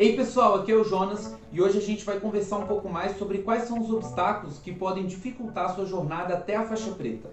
Ei pessoal, aqui é o Jonas e hoje a gente vai conversar um pouco mais sobre quais são os obstáculos que podem dificultar a sua jornada até a faixa preta.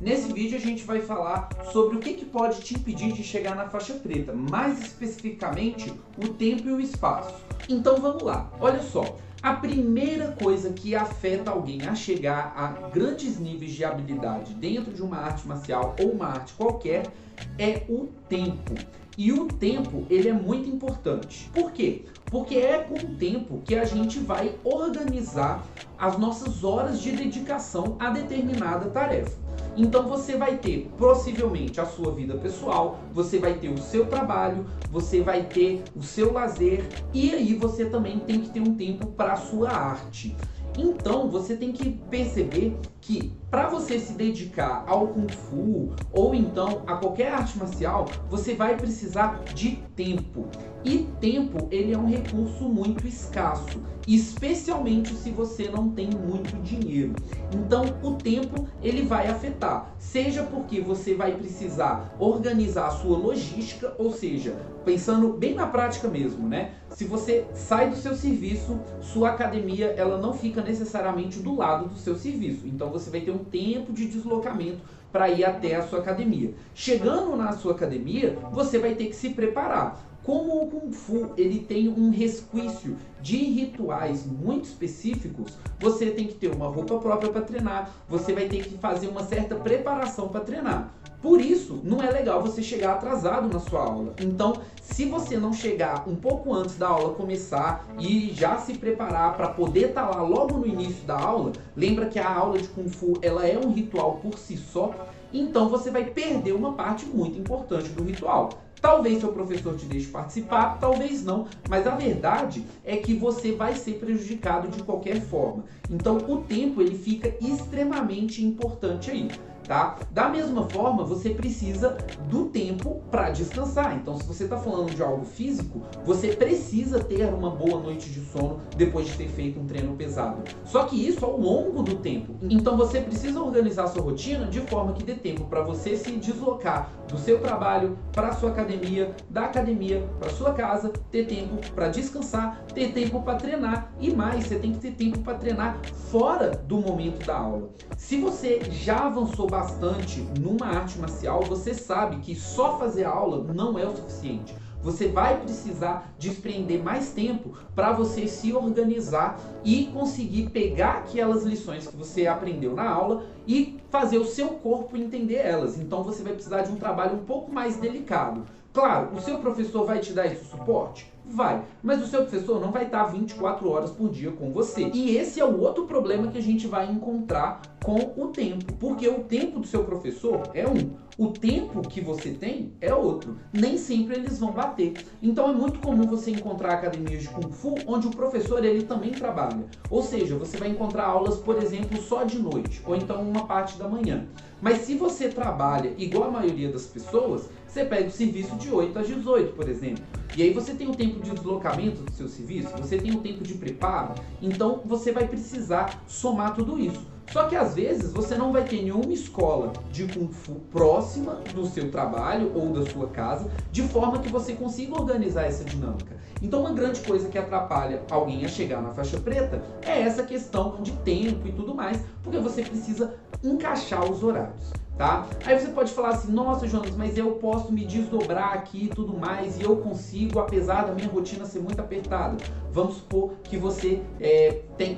Nesse vídeo a gente vai falar sobre o que pode te impedir de chegar na faixa preta, mais especificamente o tempo e o espaço. Então vamos lá, olha só. A primeira coisa que afeta alguém a chegar a grandes níveis de habilidade dentro de uma arte marcial ou uma arte qualquer é o tempo. E o tempo, ele é muito importante. Por quê? Porque é com o tempo que a gente vai organizar as nossas horas de dedicação a determinada tarefa. Então você vai ter possivelmente a sua vida pessoal, você vai ter o seu trabalho, você vai ter o seu lazer e aí você também tem que ter um tempo para a sua arte. Então você tem que perceber que para você se dedicar ao Kung Fu ou então a qualquer arte marcial, você vai precisar de tempo. E tempo, ele é um recurso muito escasso, especialmente se você não tem muito dinheiro. Então o tempo, ele vai afetar, seja porque você vai precisar organizar a sua logística, ou seja, pensando bem na prática mesmo, né? Se você sai do seu serviço, sua academia ela não fica necessariamente do lado do seu serviço. Então você vai ter um tempo de deslocamento para ir até a sua academia. Chegando na sua academia, você vai ter que se preparar. Como o Kung Fu ele tem um resquício de rituais muito específicos, você tem que ter uma roupa própria para treinar, você vai ter que fazer uma certa preparação para treinar. Por isso, não é legal você chegar atrasado na sua aula. Então, se você não chegar um pouco antes da aula começar e já se preparar para poder estar lá logo no início da aula, lembra que a aula de Kung Fu ela é um ritual por si só, então você vai perder uma parte muito importante do ritual. Talvez seu professor te deixe participar, talvez não, mas a verdade é que você vai ser prejudicado de qualquer forma. Então o tempo ele fica extremamente importante aí. Tá? Da mesma forma, você precisa do tempo para descansar. Então, se você está falando de algo físico, você precisa ter uma boa noite de sono depois de ter feito um treino pesado. Só que isso ao longo do tempo. Então, você precisa organizar a sua rotina de forma que dê tempo para você se deslocar do seu trabalho para a sua academia, da academia para a sua casa, ter tempo para descansar, ter tempo para treinar e mais, você tem que ter tempo para treinar fora do momento da aula. Se você já avançou bastante numa arte marcial, você sabe que só fazer aula não é o suficiente. Você vai precisar desprender mais tempo para você se organizar e conseguir pegar aquelas lições que você aprendeu na aula e fazer o seu corpo entender elas. Então você vai precisar de um trabalho um pouco mais delicado. Claro, o seu professor vai te dar esse suporte? Vai, mas o seu professor não vai estar 24 horas por dia com você. E esse é o outro problema que a gente vai encontrar com o tempo, porque o tempo do seu professor é um, o tempo que você tem é outro. Nem sempre eles vão bater. Então é muito comum você encontrar academias de Kung Fu onde o professor ele também trabalha. Ou seja, você vai encontrar aulas, por exemplo, só de noite, ou então uma parte da manhã. Mas se você trabalha igual a maioria das pessoas, você pega o serviço de 8 às 18, por exemplo. E aí você tem o tempo de deslocamento do seu serviço, você tem o tempo de preparo, então você vai precisar somar tudo isso. Só que às vezes você não vai ter nenhuma escola de Kung Fu próxima do seu trabalho ou da sua casa, de forma que você consiga organizar essa dinâmica. Então uma grande coisa que atrapalha alguém a chegar na faixa preta é essa questão de tempo e tudo mais, porque você precisa encaixar os horários. Tá? Aí você pode falar assim, nossa Jonas, mas eu posso me desdobrar aqui e tudo mais, e eu consigo, apesar da minha rotina ser muito apertada. Vamos supor que você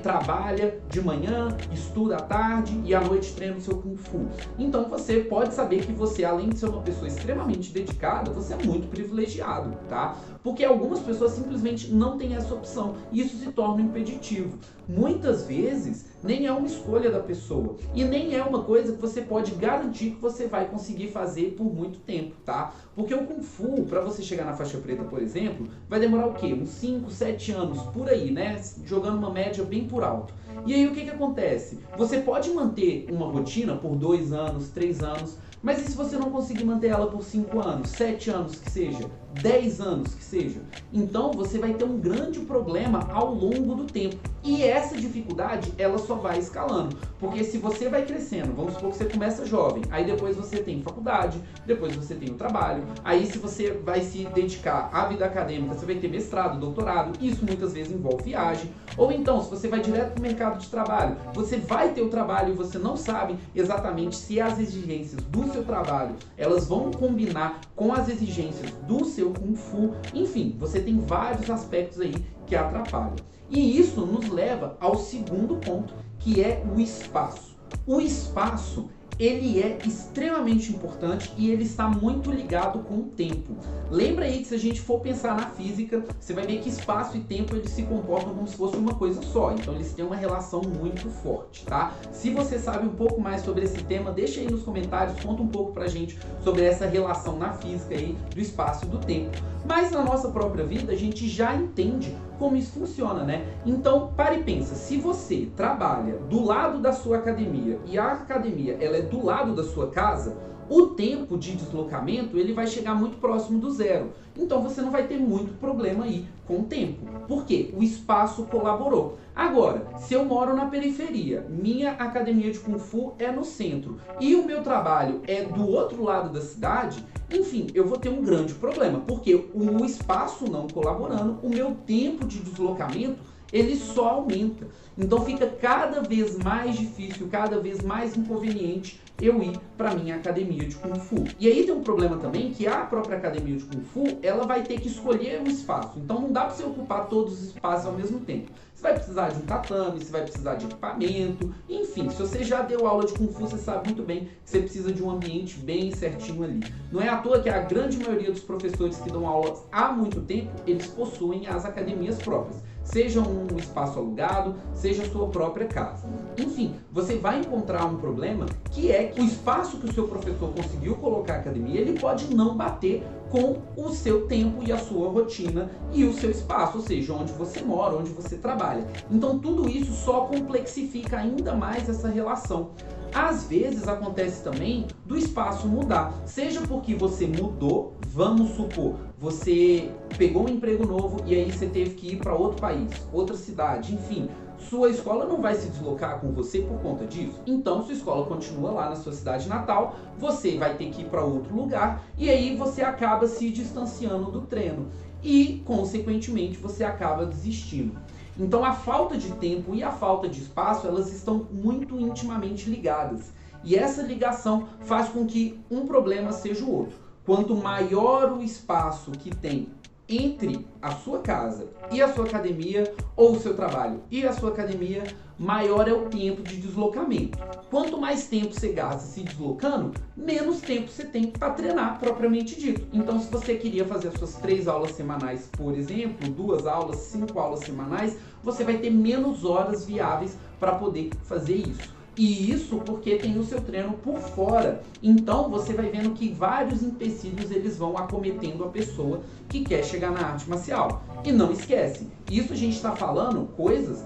trabalha de manhã, estuda à tarde e à noite treina o seu Kung Fu. Então você pode saber que você, além de ser uma pessoa extremamente dedicada, você é muito privilegiado, tá? Porque algumas pessoas simplesmente não têm essa opção e isso se torna impeditivo. Muitas vezes nem é uma escolha da pessoa e nem é uma coisa que você pode garantir que você vai conseguir fazer por muito tempo, tá? Porque o Kung Fu, para você chegar na faixa preta, por exemplo, vai demorar o quê? Uns 5, 7 anos, por aí, né? Jogando uma média bem por alto. E aí o que acontece? Você pode manter uma rotina por 2 anos, 3 anos, mas e se você não conseguir manter ela por 5 anos, 7 anos que seja, 10 anos que seja? seja. Então você vai ter um grande problema ao longo do tempo. E essa dificuldade, ela só vai escalando. Porque se você vai crescendo, vamos supor que você começa jovem, aí depois você tem faculdade, depois você tem o trabalho, aí se você vai se dedicar à vida acadêmica, você vai ter mestrado, doutorado, isso muitas vezes envolve viagem. Ou então, se você vai direto para o mercado de trabalho, você vai ter o trabalho e você não sabe exatamente se as exigências do seu trabalho, elas vão combinar com as exigências do seu Kung Fu. Enfim, você tem vários aspectos aí que atrapalham. E isso nos leva ao segundo ponto, que é o espaço. O espaço, ele é extremamente importante e ele está muito ligado com o tempo. Lembra aí que se a gente for pensar na física, você vai ver que espaço e tempo eles se comportam como se fosse uma coisa só. Então eles têm uma relação muito forte, tá? Se você sabe um pouco mais sobre esse tema, deixa aí nos comentários, conta um pouco pra gente sobre essa relação na física aí do espaço e do tempo. Mas na nossa própria vida a gente já entende como isso funciona, né? Então, pare e pensa, se você trabalha do lado da sua academia e a academia ela é do lado da sua casa, o tempo de deslocamento ele vai chegar muito próximo do zero. Então você não vai ter muito problema aí com o tempo. Por quê? O espaço colaborou. Agora, se eu moro na periferia, minha academia de Kung Fu é no centro e o meu trabalho é do outro lado da cidade, enfim, eu vou ter um grande problema, porque o espaço não colaborando, o meu tempo de deslocamento ele só aumenta. Então fica cada vez mais difícil, cada vez mais inconveniente eu ir para minha academia de Kung Fu. E aí tem um problema também que a própria academia de Kung Fu, ela vai ter que escolher um espaço. Então não dá para você ocupar todos os espaços ao mesmo tempo. Você vai precisar de um tatame, você vai precisar de equipamento, enfim, se você já deu aula de Kung Fu, você sabe muito bem que você precisa de um ambiente bem certinho ali. Não é à toa que a grande maioria dos professores que dão aula há muito tempo, eles possuem as academias próprias. Seja um espaço alugado, seja a sua própria casa. Enfim, você vai encontrar um problema que é que o espaço que o seu professor conseguiu colocar a academia, ele pode não bater com o seu tempo e a sua rotina e o seu espaço, ou seja, onde você mora, onde você trabalha. Então tudo isso só complexifica ainda mais essa relação. Às vezes acontece também do espaço mudar, seja porque você mudou, vamos supor, você pegou um emprego novo e aí você teve que ir para outro país, outra cidade, enfim, sua escola não vai se deslocar com você por conta disso. Então sua escola continua lá na sua cidade natal, você vai ter que ir para outro lugar e aí você acaba se distanciando do treino e, consequentemente, você acaba desistindo. Então a falta de tempo e a falta de espaço, elas estão muito intimamente ligadas. E essa ligação faz com que um problema seja o outro. Quanto maior o espaço que tem entre a sua casa e a sua academia, ou o seu trabalho e a sua academia, maior é o tempo de deslocamento. Quanto mais tempo você gasta se deslocando, menos tempo você tem para treinar propriamente dito. Então, se você queria fazer as suas 3 aulas semanais, por exemplo, 2 aulas, 5 aulas semanais, você vai ter menos horas viáveis para poder fazer isso. E isso porque tem o seu treino por fora. Então você vai vendo que vários empecilhos eles vão acometendo a pessoa que quer chegar na arte marcial. E não esquece, isso a gente está falando coisas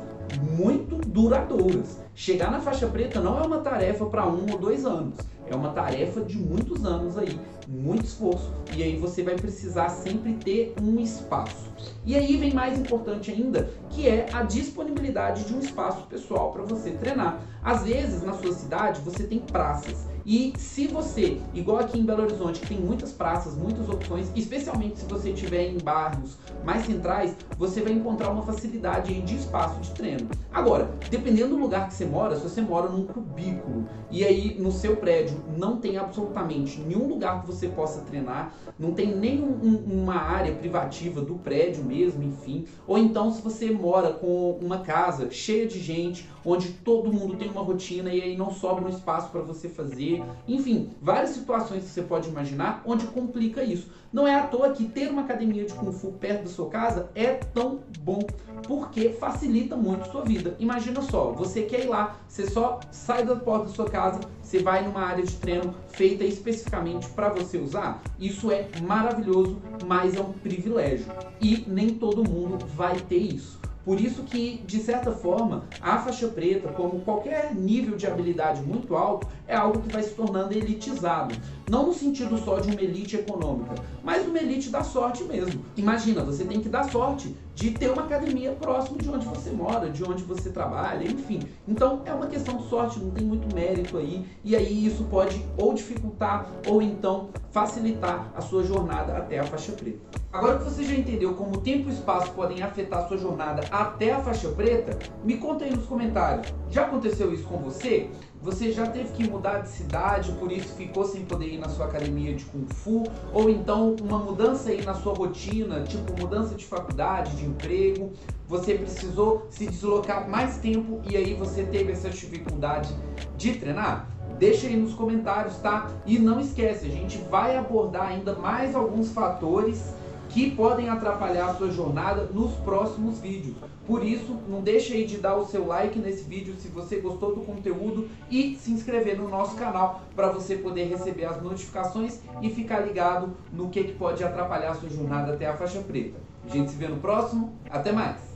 muito duradouras. Chegar na faixa preta não é uma tarefa para 1 ou 2 anos. É uma tarefa de muitos anos aí, muito esforço. E aí você vai precisar sempre ter um espaço. E aí vem mais importante ainda, que é a disponibilidade de um espaço pessoal para você treinar. Às vezes, na sua cidade, você tem praças. E se você, igual aqui em Belo Horizonte, que tem muitas praças, muitas opções, especialmente se você estiver em bairros mais centrais, você vai encontrar uma facilidade aí de espaço de treino. Agora, dependendo do lugar que você mora, se você mora num cubículo e aí no seu prédio não tem absolutamente nenhum lugar que você possa treinar, não tem nem uma área privativa do prédio mesmo, enfim, ou então se você mora com uma casa cheia de gente, onde todo mundo tem uma rotina e aí não sobra um espaço para você fazer, enfim, várias situações que você pode imaginar onde complica isso. Não é à toa que ter uma academia de Kung Fu perto da sua casa é tão bom, porque facilita muito a sua vida. Imagina só, você quer ir lá, você só sai da porta da sua casa, você vai numa área de treino feita especificamente para você usar. Isso é maravilhoso, mas é um privilégio e nem todo mundo vai ter isso. Por isso que, de certa forma, a faixa preta, como qualquer nível de habilidade muito alto, é algo que vai se tornando elitizado. Não no sentido só de uma elite econômica, mas uma elite da sorte mesmo. Imagina, você tem que dar sorte de ter uma academia próximo de onde você mora, de onde você trabalha, enfim. Então é uma questão de sorte, não tem muito mérito aí, e aí isso pode ou dificultar ou então facilitar a sua jornada até a faixa preta. Agora que você já entendeu como o tempo e o espaço podem afetar a sua jornada até a faixa preta, me conta aí nos comentários. Já aconteceu isso com você? Você já teve que mudar de cidade, por isso ficou sem poder ir na sua academia de Kung Fu? Ou então uma mudança aí na sua rotina, tipo mudança de faculdade, de emprego, você precisou se deslocar mais tempo e aí você teve essa dificuldade de treinar? Deixa aí nos comentários, tá? E não esquece, a gente vai abordar ainda mais alguns fatores que podem atrapalhar a sua jornada nos próximos vídeos. Por isso, não deixe aí de dar o seu like nesse vídeo se você gostou do conteúdo e se inscrever no nosso canal para você poder receber as notificações e ficar ligado no que pode atrapalhar a sua jornada até a faixa preta. A gente se vê no próximo, até mais!